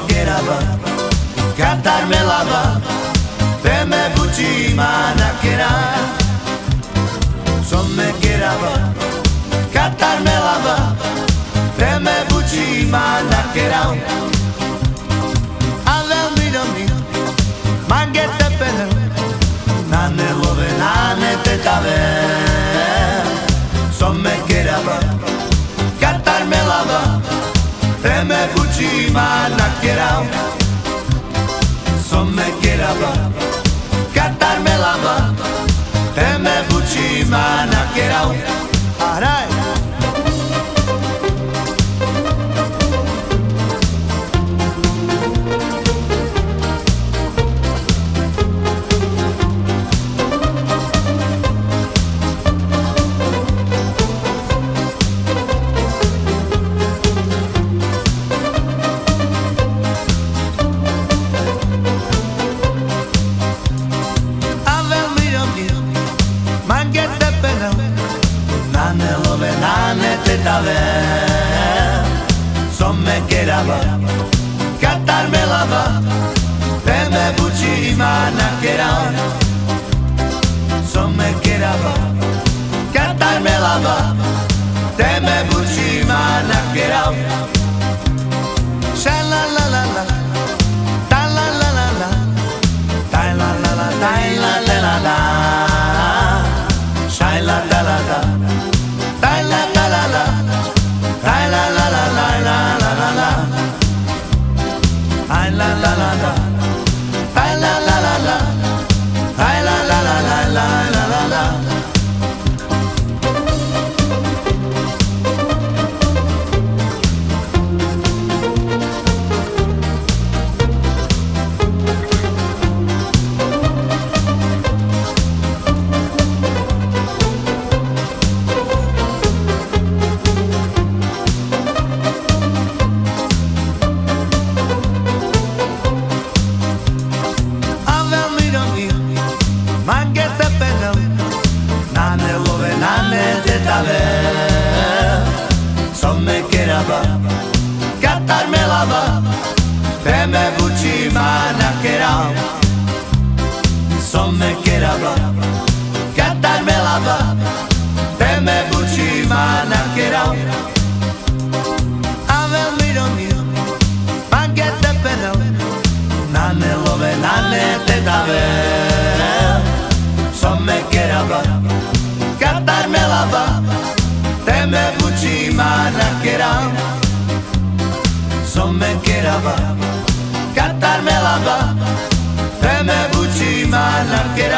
keraba, cantar me lava, te me buci manakera. Son me keraba, cantar me lava, te me buci manakera. Avel mi, mangete pena, nane love, nane te tave. Son me keraba, cantar me lava, te me buci manakera. Son me keraba, cantar me lava, te me buci manakera. Arai. Nane te tave, son me keraba, cantar me lava, te me buci manakera. Son me keraba, cantar me lava, te me buci manakera. Sha la la la la, ta la la la la, ta la la la, ta la la la la, sha la la la la. La la la la la, la la la la la la la la la, la la la la la, la la la la la, la la la la la la la la. Mangete pena, nane love, nane te tave. Son me keraba, cantar me lava, te me buci manakera. Son me keraba, cantar me lava, te me buci manakera. Avel miro, mangete pena, nane love, nane te tave. Son me keraba, cantar me lava, te me buci manakera. Son me keraba, cantar me lava, te me buci manakera.